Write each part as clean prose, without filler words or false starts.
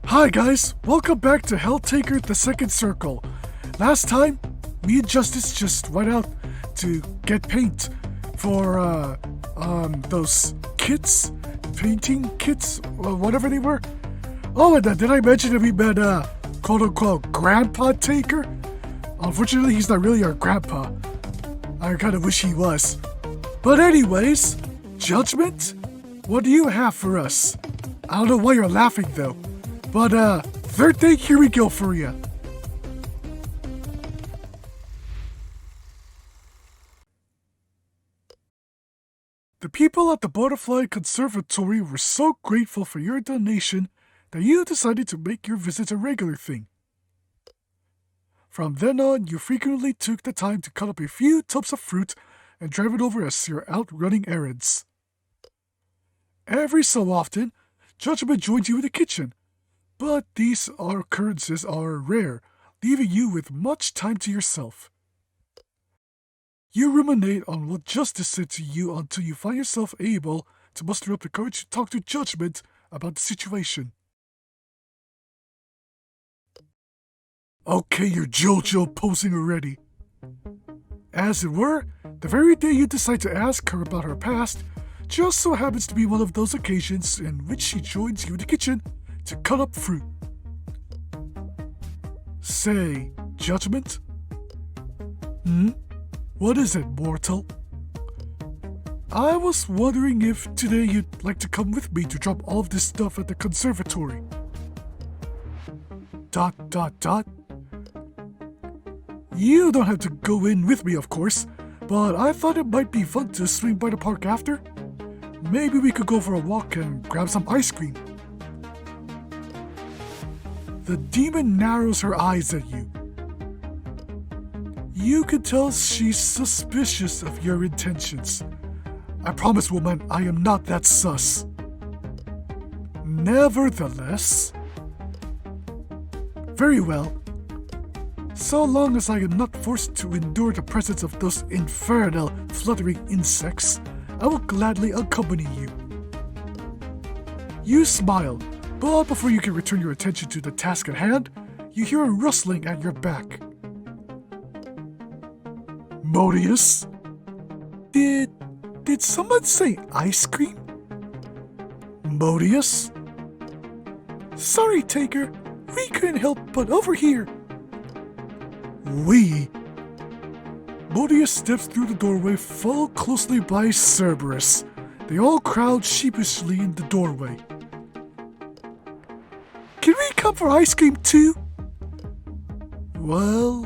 Hi guys, welcome back to Helltaker the Second Circle. Last time, me and Justice just went out to get paint for those kits, painting kits, whatever they were. Oh, and did I mention that we met quote-unquote Grandpa Taker? Unfortunately, he's not really our grandpa. I kind of wish he was. But anyways, Judgement? What do you have for us? I don't know why you're laughing though. But third thing, here we go for you. The people at the Butterfly Conservatory were so grateful for your donation that you decided to make your visit a regular thing. From then on, you frequently took the time to cut up a few tubs of fruit and drive it over as you're out running errands. Every so often, Judgement joins you in the kitchen, but these occurrences are rare, leaving you with much time to yourself. You ruminate on what Justice said to you until you find yourself able to muster up the courage to talk to Judgement about the situation. Okay, you're JoJo posing already. As it were, the very day you decide to ask her about her past just so happens to be one of those occasions in which she joins you in the kitchen to cut up fruit. Say, Judgement? What is it, mortal? I was wondering if today you'd like to come with me to drop all of this stuff at the conservatory. ... You don't have to go in with me, of course, but I thought it might be fun to swing by the park after. Maybe we could go for a walk and grab some ice cream. The demon narrows her eyes at you. You can tell she's suspicious of your intentions. I promise, woman, I am not that sus. Nevertheless... Very well. So long as I am not forced to endure the presence of those infernal, fluttering insects, I will gladly accompany you. You smile, but before you can return your attention to the task at hand, you hear a rustling at your back. Modius? Did someone say ice cream? Modius? Sorry, Taker. We couldn't help but overhear. We? Modius steps through the doorway, followed closely by Cerberus. They all crowd sheepishly in the doorway. Can we come for ice cream too? Well,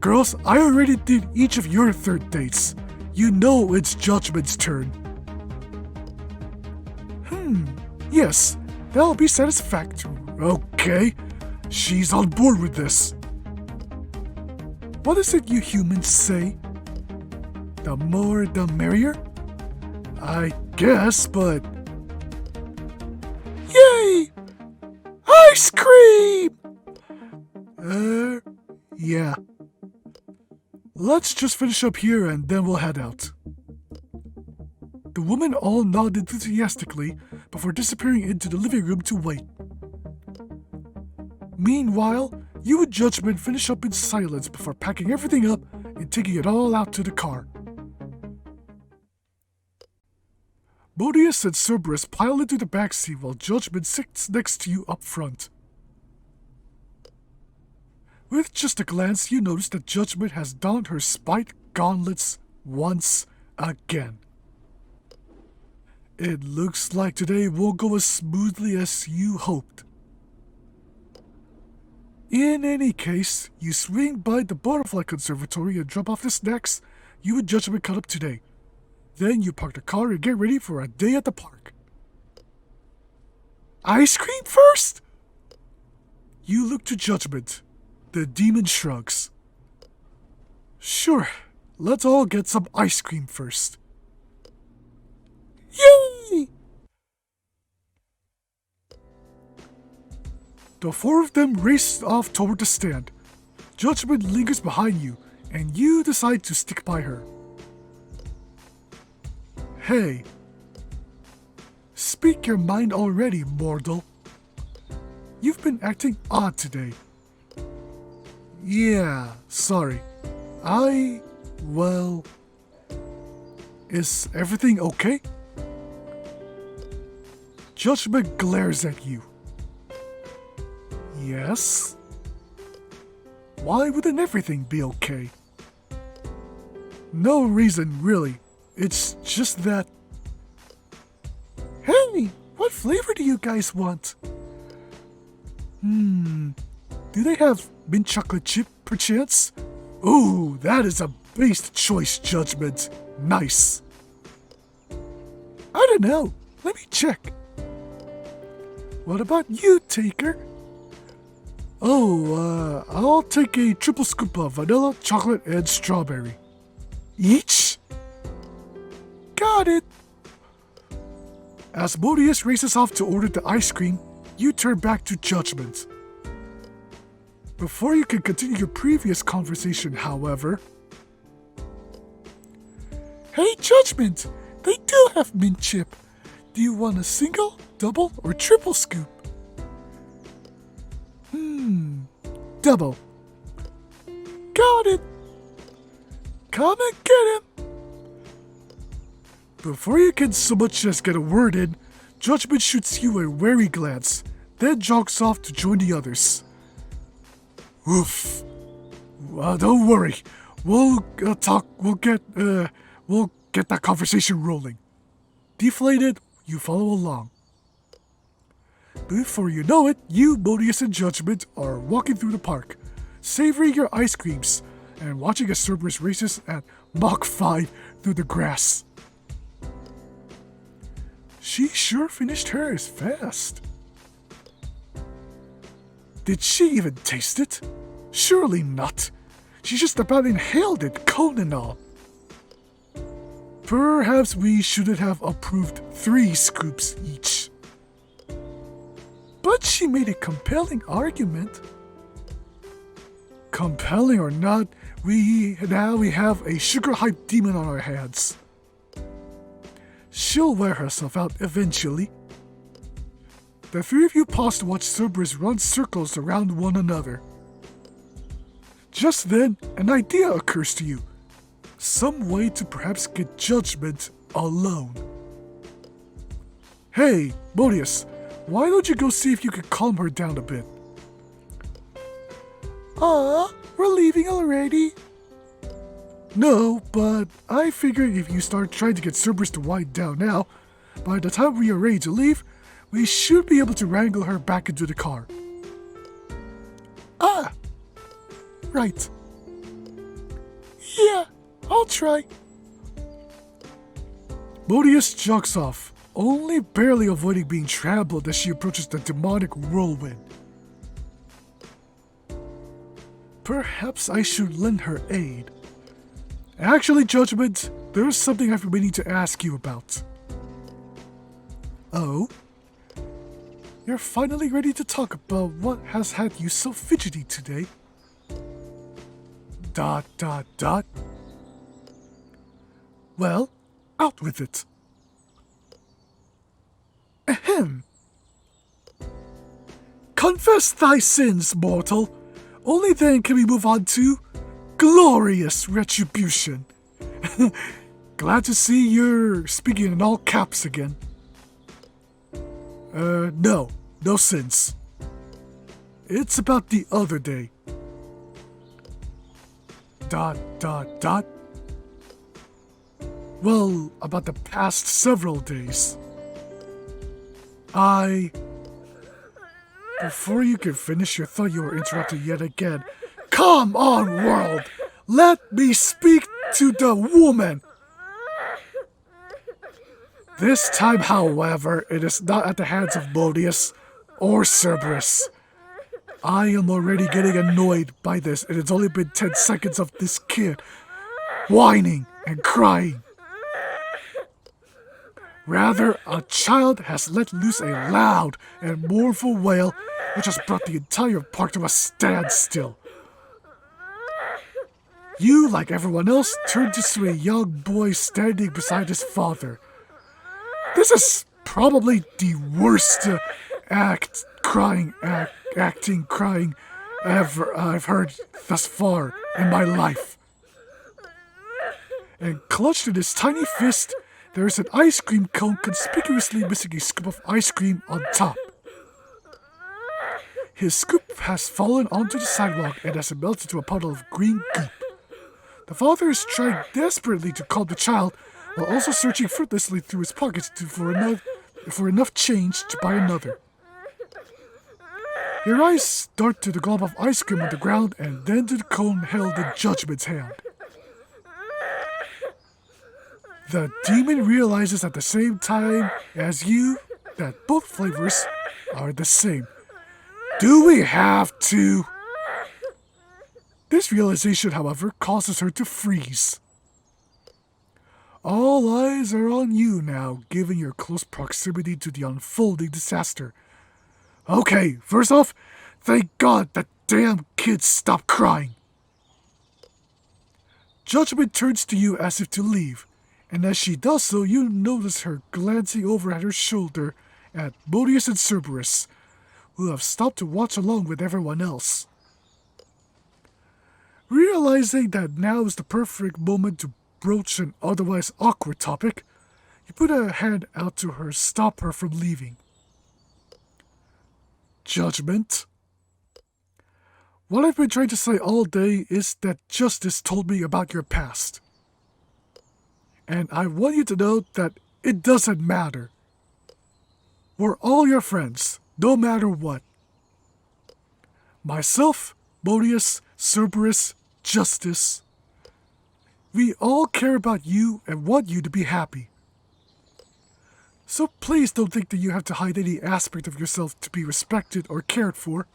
Girls, I already did each of your third dates. You know it's Judgement's turn. Yes, that'll be satisfactory. Okay, she's on board with this. What is it you humans say? The more the merrier? I guess, but... Yay! Ice cream! Yeah. Let's just finish up here and then we'll head out. The women all nod enthusiastically before disappearing into the living room to wait. Meanwhile, you and Judgement finish up in silence before packing everything up and taking it all out to the car. Modius and Cerberus pile into the backseat while Judgement sits next to you up front. With just a glance, you notice that Judgement has donned her spite gauntlets once again. It looks like today won't go as smoothly as you hoped. In any case, you swing by the Butterfly Conservatory and drop off the snacks you and Judgement cut up today. Then you park the car and get ready for a day at the park. Ice cream first? You look to Judgement. The demon shrugs. Sure, let's all get some ice cream first. Yay! The four of them race off toward the stand. Judgement lingers behind you, and you decide to stick by her. Hey. Speak your mind already, mortal. you've been acting odd today. Yeah, sorry. Well, is everything okay? Judgment glares at you. Yes? Why wouldn't everything be okay? No reason, really. It's just that... Hey, what flavor do you guys want? Do they have mint chocolate chip, perchance? Ooh, that is a based choice, Judgment. Nice. I don't know. Let me check. What about you, Taker? Oh, I'll take a triple scoop of vanilla, chocolate, and strawberry. Each? Got it. As Modius races off to order the ice cream, you turn back to Judgment. Before you can continue your previous conversation, however... Hey, Judgment! They do have mint chip. Do you want a single, double, or triple scoop? Double. Got it. Come and get him. Before you can so much as get a word in, Judgment shoots you a wary glance, then jogs off to join the others. Oof. Don't worry. We'll get that conversation rolling. Deflated, you follow along. Before you know it, you, Modius, and Judgment are walking through the park, savoring your ice creams, and watching as Cerberus races at Mach 5 through the grass. She sure finished hers fast. Did she even taste it? Surely not. She just about inhaled it, cone and all. Perhaps we shouldn't have approved 3 scoops each. But she made a compelling argument. Compelling or not, we have a sugar-hype demon on our hands. She'll wear herself out eventually. The 3 of you pause to watch Cerberus run circles around one another. Just then, an idea occurs to you. Some way to perhaps get Judgment alone. Hey, Modius, why don't you go see if you can calm her down a bit? We're leaving already. No, but I figured if you start trying to get Cerberus to wind down now, by the time we are ready to leave, we should be able to wrangle her back into the car. Right. Yeah, I'll try. Modius jogs off, only barely avoiding being trampled as she approaches the demonic whirlwind. Perhaps I should lend her aid. Actually, Judgment, there's something I've been meaning to ask you about. Oh? You're finally ready to talk about what has had you so fidgety today. ... Well, out with it. Ahem. Confess thy sins, mortal. Only then can we move on to glorious retribution. Glad to see you're speaking in all caps again. No sins. It's about the other day. ... Well, about the past several days. Before you can finish your thought, you were interrupted yet again. Come on, world! Let me speak to the woman! This time, however, it is not at the hands of Modius or Cerberus. I am already getting annoyed by this, and it's only been 10 seconds of this kid whining and crying. Rather, a child has let loose a loud and mournful wail, which has brought the entire park to a standstill. You, like everyone else, turn to see a young boy standing beside his father. This is probably the worst act crying ever I've heard thus far in my life. And clutched in his tiny fist, there is an ice cream cone conspicuously missing a scoop of ice cream on top. His scoop has fallen onto the sidewalk and has melted into a puddle of green goop. The father is trying desperately to calm the child while also searching fruitlessly through his pockets for enough change to buy another. Your eyes dart to the glob of ice cream on the ground and then to the cone held in Judgment's hand. The demon realizes at the same time as you that both flavors are the same. Do we have to? This realization, however, causes her to freeze. All eyes are on you now, given your close proximity to the unfolding disaster. Okay, first off, thank God that damn kid stopped crying. Judgment turns to you as if to leave, and as she does so, you notice her glancing over at her shoulder at Modius and Cerberus, who have stopped to watch along with everyone else. Realizing that now is the perfect moment to broach an otherwise awkward topic, you put a hand out to her, stop her from leaving. Judgment. What I've been trying to say all day is that justice told me about your past. And I want you to know that it doesn't matter. We're all your friends, no matter what. Myself, Modius, Cerberus, Justice. We all care about you and want you to be happy. So please don't think that you have to hide any aspect of yourself to be respected or cared for.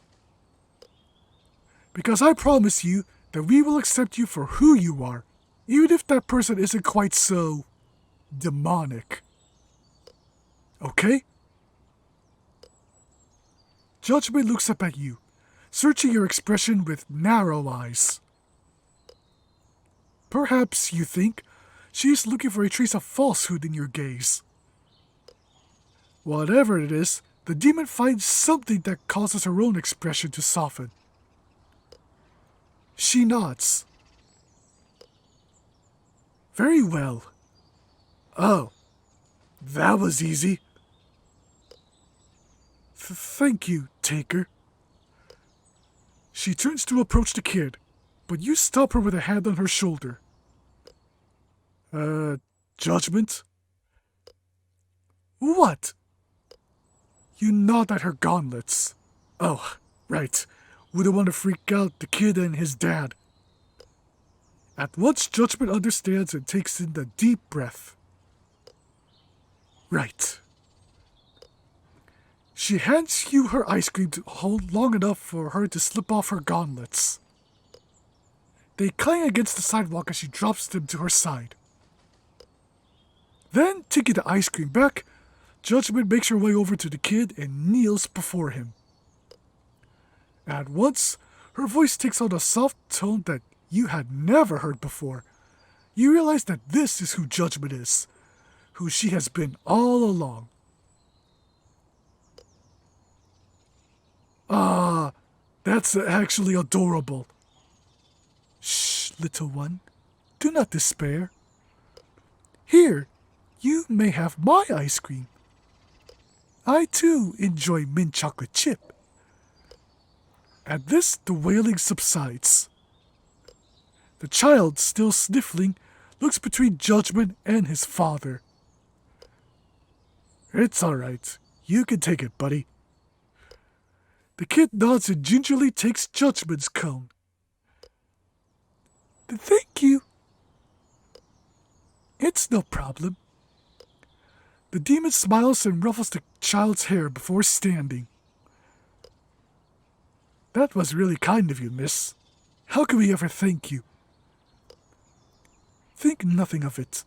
Because I promise you that we will accept you for who you are, even if that person isn't quite so demonic. Okay? Judgment looks up at you, searching your expression with narrow eyes. Perhaps you think she's looking for a trace of falsehood in your gaze. Whatever it is, the demon finds something that causes her own expression to soften. She nods. Very well. Oh, that was easy. Thank you, Taker. She turns to approach the kid, but you stop her with a hand on her shoulder. Judgment? What? You nod at her gauntlets. Oh, right. Wouldn't want to freak out the kid and his dad. At once, Judgment understands and takes in the deep breath. Right. She hands you her ice cream to hold long enough for her to slip off her gauntlets. They clang against the sidewalk as she drops them to her side. Then, taking the ice cream back, Judgment makes her way over to the kid and kneels before him. At once, her voice takes on a soft tone that you had never heard before. You realize that this is who Judgment is, who she has been all along. Ah, that's actually adorable. Shh, little one, do not despair. Here, you may have my ice cream. I too enjoy mint chocolate chip. At this, the wailing subsides. The child, still sniffling, looks between Judgment and his father. It's all right. You can take it, buddy. The kid nods and gingerly takes Judgment's cone. Thank you. It's no problem. The demon smiles and ruffles the child's hair before standing. That was really kind of you, miss. How can we ever thank you? Think nothing of it.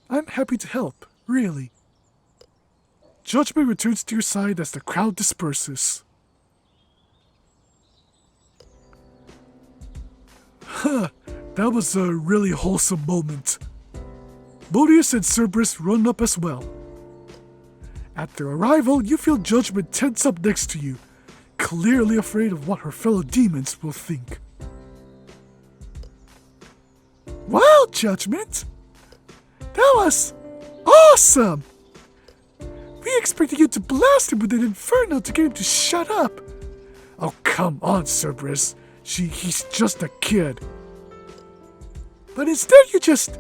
I'm happy to help, really. Judgment returns to your side as the crowd disperses. Huh, that was a really wholesome moment. Modius and Cerberus run up as well. At their arrival, you feel Judgment tense up next to you, clearly afraid of what her fellow demons will think. Wow, Judgment! That was awesome! We expected you to blast him with an inferno to get him to shut up. Oh, come on, Cerberus. He's just a kid. But instead you just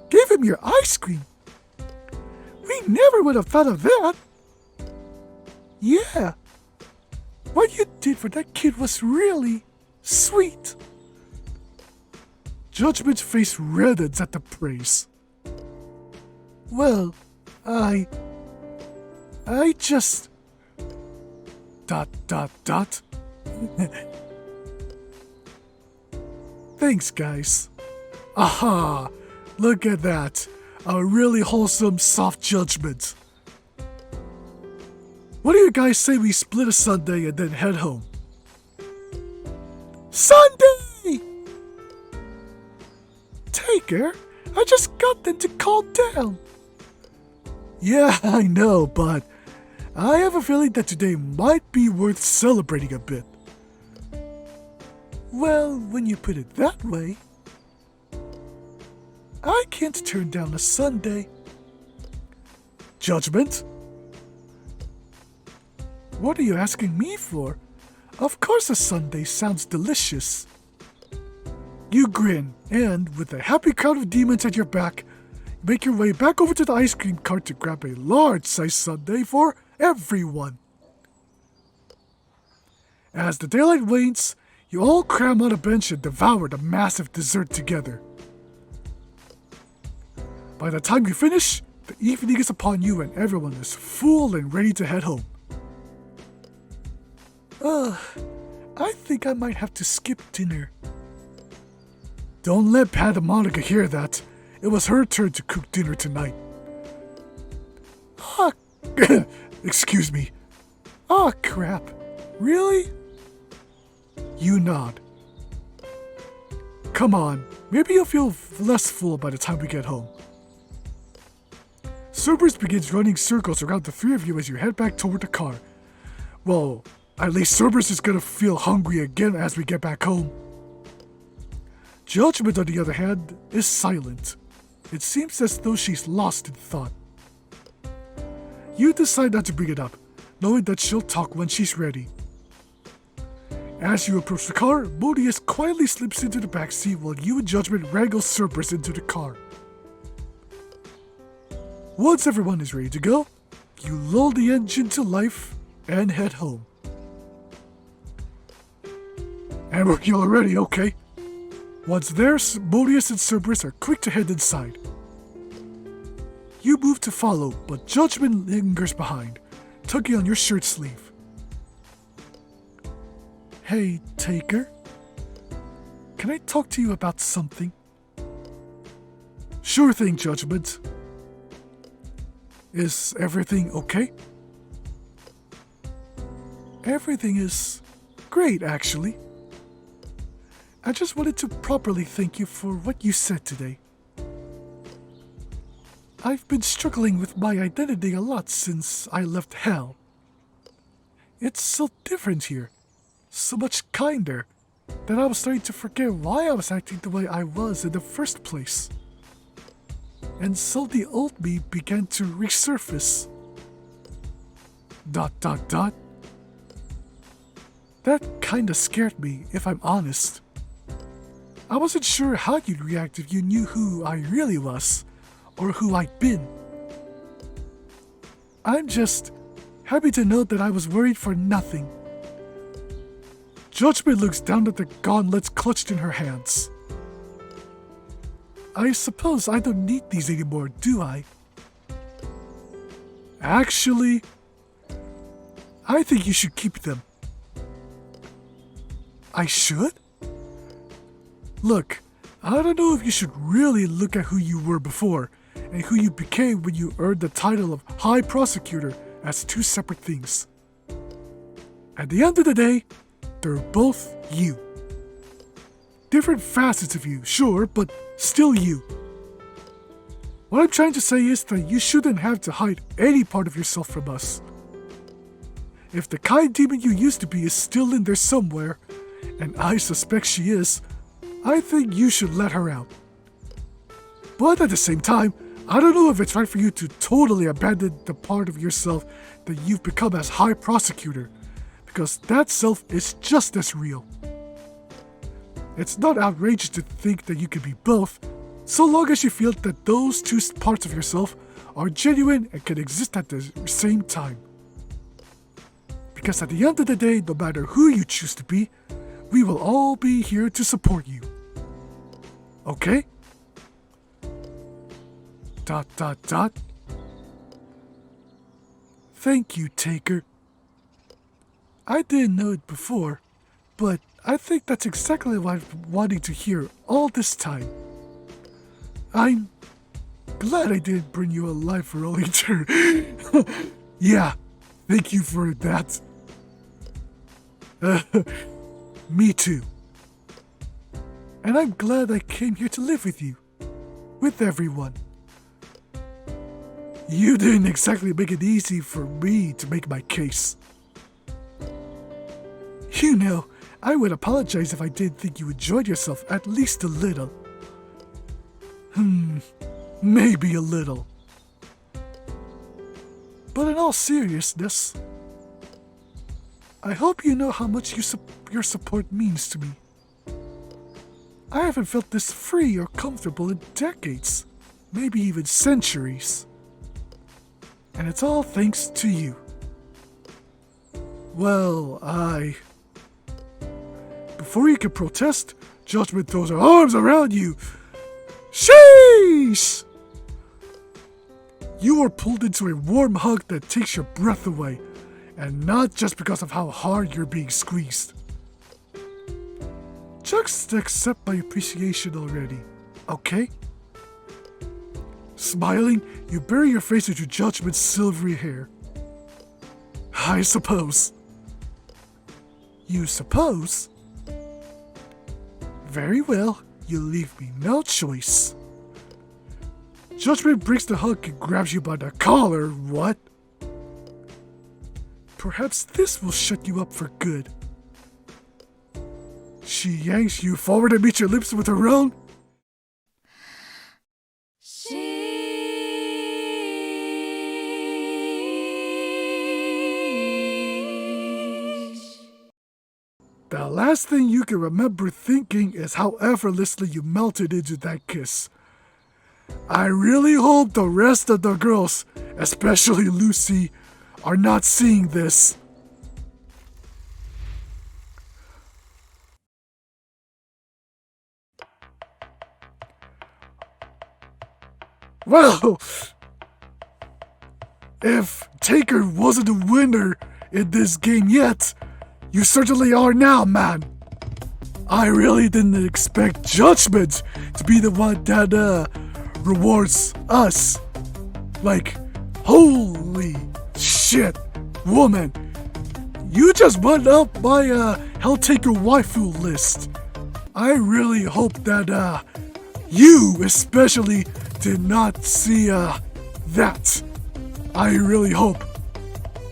gave him your ice cream. We never would have thought of that. Yeah. What you did for that kid was really sweet. Judgment's face reddens at the praise. Well, I just... ... Thanks, guys. Aha! Look at that. A really wholesome, soft Judgment. What do you guys say we split a sundae and then head home? Sunday! Taker, I just got them to calm down. Yeah, I know, but I have a feeling that today might be worth celebrating a bit. Well, when you put it that way, I can't turn down a sundae. Judgment? What are you asking me for? Of course a sundae sounds delicious. You grin, and with a happy crowd of demons at your back, make your way back over to the ice cream cart to grab a large-sized sundae for everyone. As the daylight wanes, you all cram on a bench and devour the massive dessert together. By the time you finish, the evening is upon you and everyone is full and ready to head home. I think I might have to skip dinner. Don't let Monica hear that. It was her turn to cook dinner tonight. Excuse me. Oh, crap. Really? You nod. Come on, maybe you'll feel less full by the time we get home. Cerberus begins running circles around the three of you as you head back toward the car. Well, at least Cerberus is gonna feel hungry again as we get back home. Judgment, on the other hand, is silent. It seems as though she's lost in thought. You decide not to bring it up, knowing that she'll talk when she's ready. As you approach the car, Modius quietly slips into the back seat while you and Judgment wrangle Cerberus into the car. Once everyone is ready to go, you lull the engine to life and head home. And we're already, okay? Once there, Modius and Cerberus are quick to head inside. You move to follow, but Judgment lingers behind, tugging on your shirt sleeve. Hey, Taker. Can I talk to you about something? Sure thing, Judgment. Is everything okay? Everything is great, actually. I just wanted to properly thank you for what you said today. I've been struggling with my identity a lot since I left Hell. It's so different here, so much kinder, that I was starting to forget why I was acting the way I was in the first place. And so the old me began to resurface. ... That kinda scared me, if I'm honest. I wasn't sure how you'd react if you knew who I really was, or who I'd been. I'm just happy to know that I was worried for nothing. Judgment looks down at the gauntlets clutched in her hands. I suppose I don't need these anymore, do I? Actually, I think you should keep them. I should? Look, I don't know if you should really look at who you were before and who you became when you earned the title of High Prosecutor as two separate things. At the end of the day, they're both you. Different facets of you, sure, but still you. What I'm trying to say is that you shouldn't have to hide any part of yourself from us. If the kind demon you used to be is still in there somewhere, and I suspect she is, I think you should let her out. But at the same time, I don't know if it's right for you to totally abandon the part of yourself that you've become as High Prosecutor, because that self is just as real. It's not outrageous to think that you can be both, so long as you feel that those two parts of yourself are genuine and can exist at the same time. Because at the end of the day, no matter who you choose to be, we will all be here to support you. Okay? ... Thank you, Taker. I didn't know it before, but I think that's exactly what I've been wanting to hear all this time. I'm glad I didn't bring you alive earlier. Yeah, thank you for that. Me too. And I'm glad I came here to live with you. With everyone. You didn't exactly make it easy for me to make my case. You know, I would apologize if I didn't think you enjoyed yourself at least a little. Maybe a little. But in all seriousness, I hope you know how much your support means to me. I haven't felt this free or comfortable in decades, maybe even centuries. And it's all thanks to you. Well, Before you can protest, Judgement throws her arms around you. Sheesh! You are pulled into a warm hug that takes your breath away, and not just because of how hard you're being squeezed. Just accept my appreciation already, okay? Smiling, you bury your face into Judgment's silvery hair. I suppose. You suppose? Very well, you leave me no choice. Judgment breaks the hug and grabs you by the collar, what? Perhaps this will shut you up for good. She yanks you forward and meets your lips with her own. The last thing you can remember thinking is how effortlessly you melted into that kiss. I really hope the rest of the girls, especially Lucy, are not seeing this. Well, if Taker wasn't a winner in this game yet, you certainly are now, man. I really didn't expect Judgement to be the one that rewards us. Like, holy shit, woman. You just went up my Helltaker waifu list. I really hope that you especially did not see that. I really hope.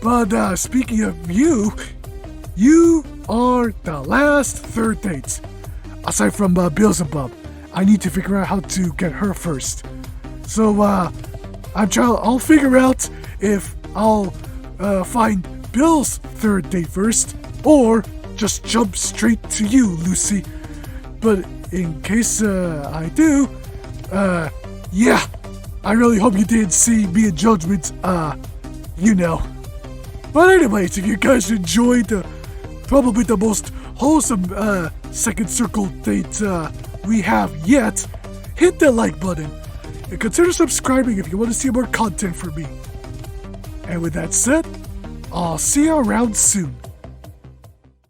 But speaking of you are the last third date. Aside from Beelzebub, I need to figure out how to get her first. So I'll figure out if I'll find Bill's third date first, or just jump straight to you, Lucy. But in case I do, yeah, I really hope you didn't see me and Judgement, you know. But anyways, if you guys enjoyed probably the most wholesome second circle date we have yet, hit that like button and consider subscribing if you want to see more content from me. And with that said, I'll see you around soon.